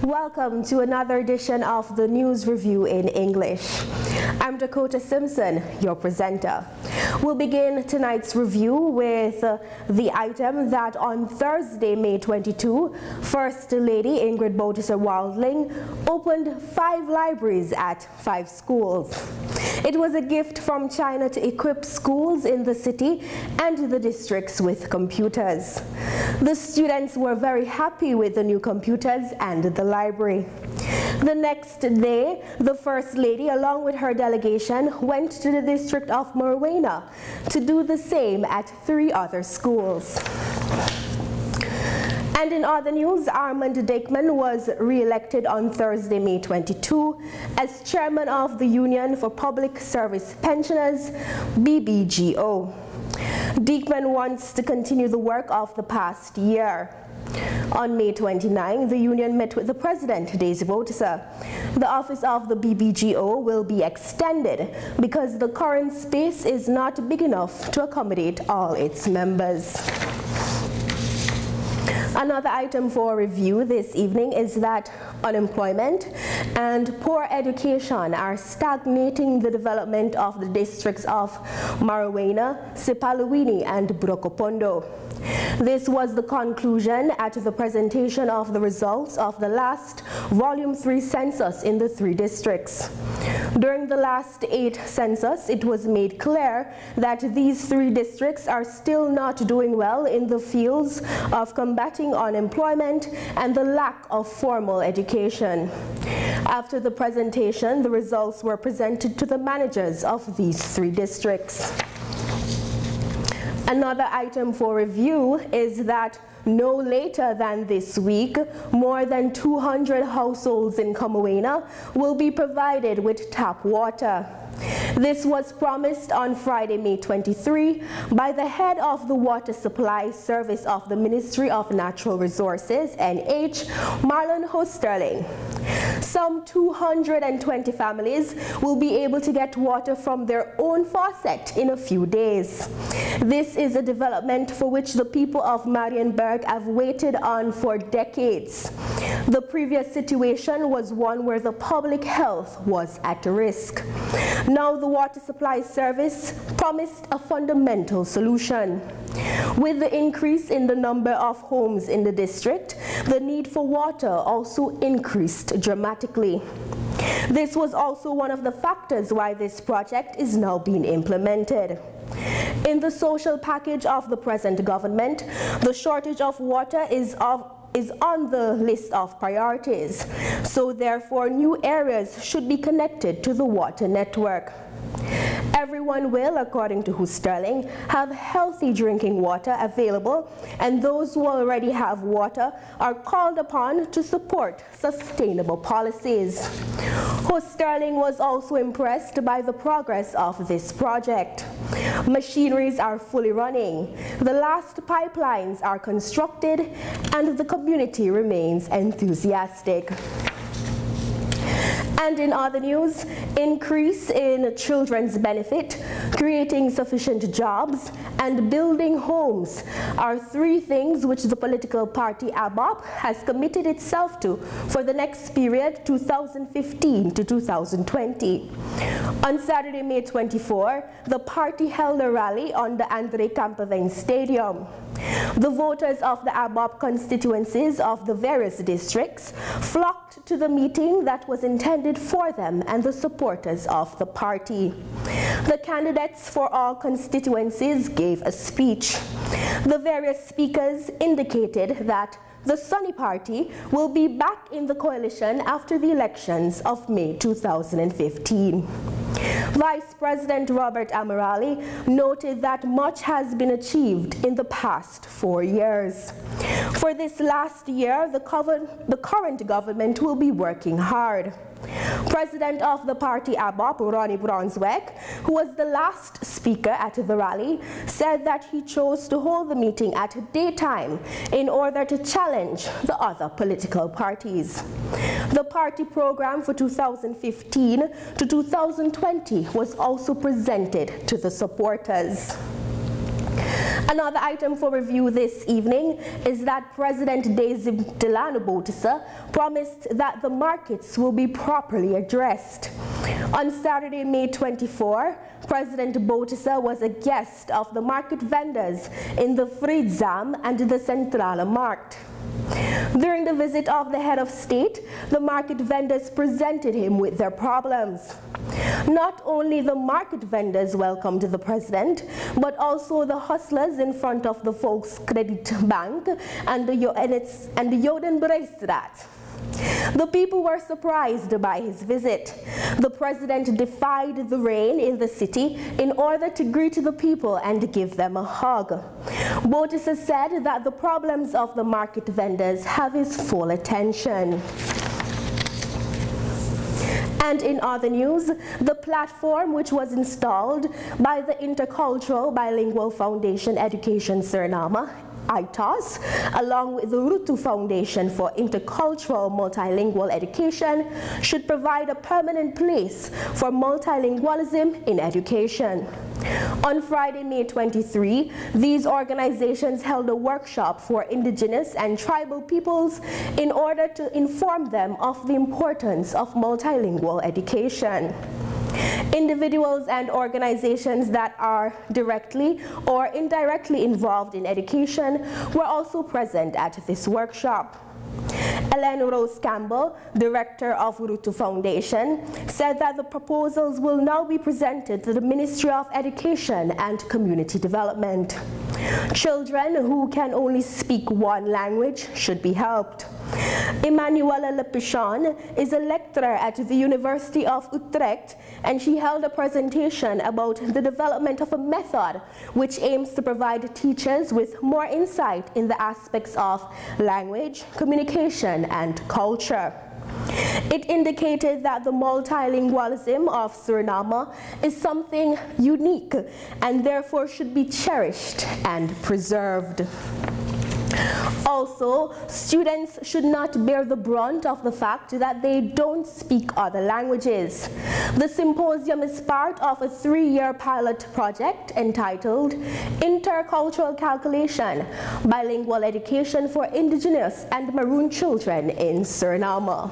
Welcome to another edition of the News Review in English. I'm Dakota Simpson, your presenter. We'll begin tonight's review with the item that on Thursday, May 22, First Lady Ingrid Bottiser-Waldling opened 5 libraries at 5 schools. It was a gift from China to equip schools in the city and the districts with computers. The students were very happy with the new computers and the library. The next day, the First Lady, along with her delegation, went to the district of Morowena to do the same at 3 other schools. And in other news, Armand Dickman was re-elected on Thursday, May 22, as chairman of the Union for Public Service Pensioners, BBGO. Dickman wants to continue the work of the past year. On May 29, the union met with the president, Daisy Bottiser. The office of the BBGO will be extended because the current space is not big enough to accommodate all its members. Another item for review this evening is that unemployment and poor education are stagnating the development of the districts of Morowena, Sipaliwini, and Brokopondo. This was the conclusion at the presentation of the results of the last Volume 3 census in the 3 districts. During the last 8 census, it was made clear that these 3 districts are still not doing well in the fields of combating unemployment and the lack of formal education. After the presentation, the results were presented to the managers of these 3 districts. Another item for review is that no later than this week, more than 200 households in Comowena will be provided with tap water. This was promised on Friday, May 23, by the head of the Water Supply Service of the Ministry of Natural Resources, NH, Marlon Hosterling. Some 220 families will be able to get water from their own faucet in a few days. This is a development for which the people of Marienburg have waited on for decades. The previous situation was one where the public health was at risk. Now the Water Supply Service promised a fundamental solution. With the increase in the number of homes in the district, the need for water also increased dramatically. This was also one of the factors why this project is now being implemented. In the social package of the present government, the shortage of water is on the list of priorities, so therefore new areas should be connected to the water network. Everyone will, according to Hosterling, have healthy drinking water available, and those who already have water are called upon to support sustainable policies. Hosterling was also impressed by the progress of this project. Machineries are fully running, the last pipelines are constructed, and the community remains enthusiastic. And in other news, increase in children's benefit, creating sufficient jobs, and building homes are 3 things which the political party ABOP has committed itself to for the next period, 2015 to 2020. On Saturday, May 24, the party held a rally on the Andre Campaveng Stadium. The voters of the ABOP constituencies of the various districts flocked to the meeting that was intended for them and the supporters of the party. The candidates for all constituencies gave a speech. The various speakers indicated that the Sunny Party will be back in the coalition after the elections of May 2015. Vice President Robert Amirali noted that much has been achieved in the past 4 years. For this last year, the current government will be working hard. President of the party ABOP, Ronnie Brunswick, who was the last speaker at the rally, said that he chose to hold the meeting at daytime in order to challenge the other political parties. The party program for 2015 to 2020 was also presented to the supporters. Another item for review this evening is that President Daisy Delano Botisa promised that the markets will be properly addressed. On Saturday, May 24, President Botisa was a guest of the market vendors in the Friedsam and the Centrale Markt. During the visit of the head of state, the market vendors presented him with their problems. Not only the market vendors welcomed the president, but also the hustlers in front of the Volkskrediet Bank and the Jodenbreistrat. The people were surprised by his visit. The president defied the rain in the city in order to greet the people and give them a hug. Botisa said that the problems of the market vendors have his full attention. And in other news, the platform which was installed by the Intercultural Bilingual Foundation Education Suriname, ITOS, along with the Rutu Foundation for Intercultural Multilingual Education, should provide a permanent place for multilingualism in education. On Friday, May 23, these organizations held a workshop for indigenous and tribal peoples in order to inform them of the importance of multilingual education. Individuals and organizations that are directly or indirectly involved in education were also present at this workshop. Ellen Rose Campbell, director of Rutu Foundation, said that the proposals will now be presented to the Ministry of Education and Community Development. Children who can only speak one language should be helped. Emanuela Lepichon is a lecturer at the University of Utrecht, and she held a presentation about the development of a method which aims to provide teachers with more insight in the aspects of language, communication, and culture. It indicated that the multilingualism of Suriname is something unique and therefore should be cherished and preserved. Also, students should not bear the brunt of the fact that they don't speak other languages. The symposium is part of a 3-year pilot project entitled Intercultural Calculation, Bilingual Education for Indigenous and Maroon Children in Suriname.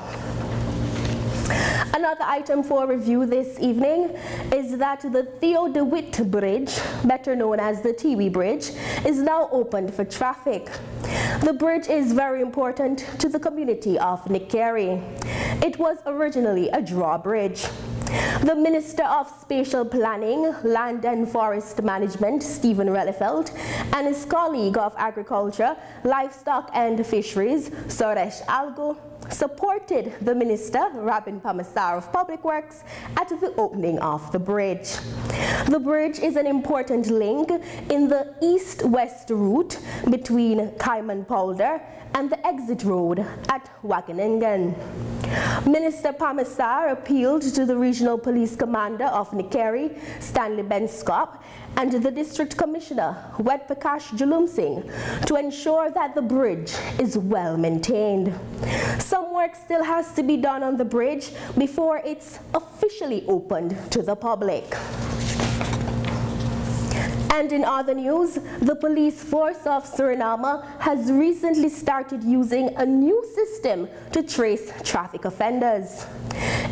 Another item for review this evening is that the Theo de Witt Bridge, better known as the Tiwi Bridge, is now opened for traffic. The bridge is very important to the community of Nikeri. It was originally a drawbridge. The Minister of Spatial Planning, Land and Forest Management, Stephen Relefeld, and his colleague of Agriculture, Livestock and Fisheries, Suresh Algo, supported the Minister, Rabin Pamasar of Public Works, at the opening of the bridge. The bridge is an important link in the east-west route between Cayman Polder and the exit road at Wageningen. Minister Pamasar appealed to the Regional Police Commander of Nikeri, Stanley Benskop, and the District Commissioner, Wed Prakash Julumsingh, to ensure that the bridge is well maintained. Some work still has to be done on the bridge before it's officially opened to the public. And in other news, the police force of Suriname has recently started using a new system to trace traffic offenders.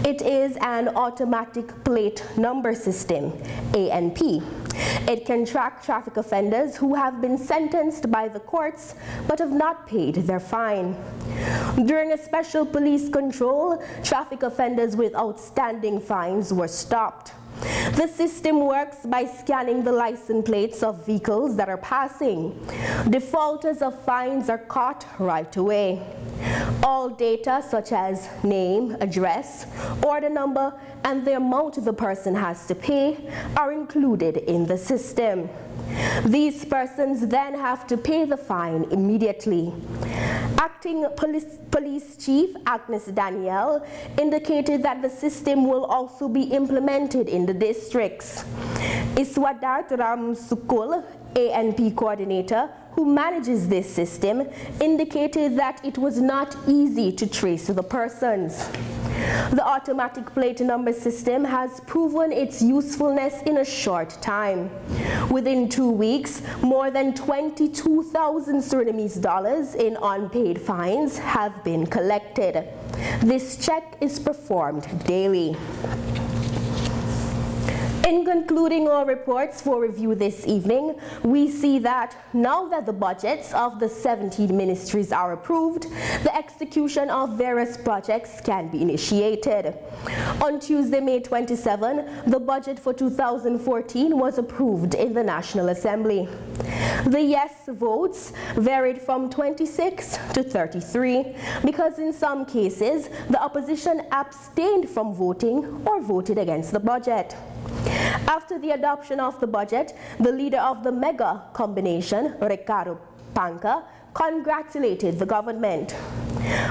It is an automatic plate number system, ANP. It can track traffic offenders who have been sentenced by the courts but have not paid their fine. During a special police control, traffic offenders with outstanding fines were stopped. The system works by scanning the license plates of vehicles that are passing. Defaulters of fines are caught right away. All data such as name, address, order number, and the amount the person has to pay are included in the system. These persons then have to pay the fine immediately. Acting Police Chief Agnes Danielle indicated that the system will also be implemented in the districts. Iswadat Ram Sukul, ANP coordinator, who manages this system, indicated that it was not easy to trace the persons. The automatic plate number system has proven its usefulness in a short time. Within 2 weeks, more than 22,000 Surinamese dollars in unpaid fines have been collected. This check is performed daily. In concluding our reports for review this evening, we see that now that the budgets of the 17 ministries are approved, the execution of various projects can be initiated. On Tuesday, May 27, the budget for 2014 was approved in the National Assembly. The yes votes varied from 26 to 33 because in some cases the opposition abstained from voting or voted against the budget. After the adoption of the budget, the leader of the mega combination, Ricardo Panca, congratulated the government.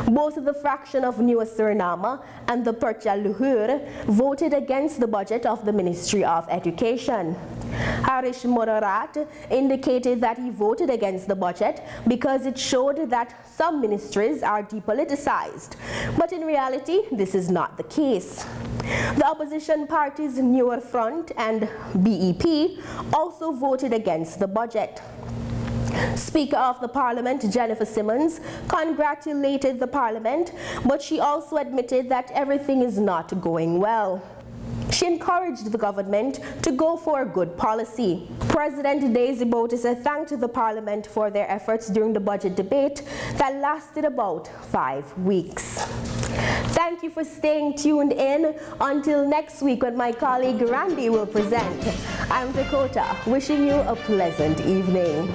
Both the fraction of Nieuwe Suriname and the Percha Luhur voted against the budget of the Ministry of Education. Harish Morarat indicated that he voted against the budget because it showed that some ministries are depoliticized. But in reality, this is not the case. The opposition parties Newer Front and BEP also voted against the budget. Speaker of the Parliament, Jennifer Simmons, congratulated the Parliament, but she also admitted that everything is not going well. She encouraged the government to go for a good policy. President Daisy Botisa thanked the Parliament for their efforts during the budget debate that lasted about 5 weeks. Thank you for staying tuned in. Until next week when my colleague Randy will present. I'm Dakota, wishing you a pleasant evening.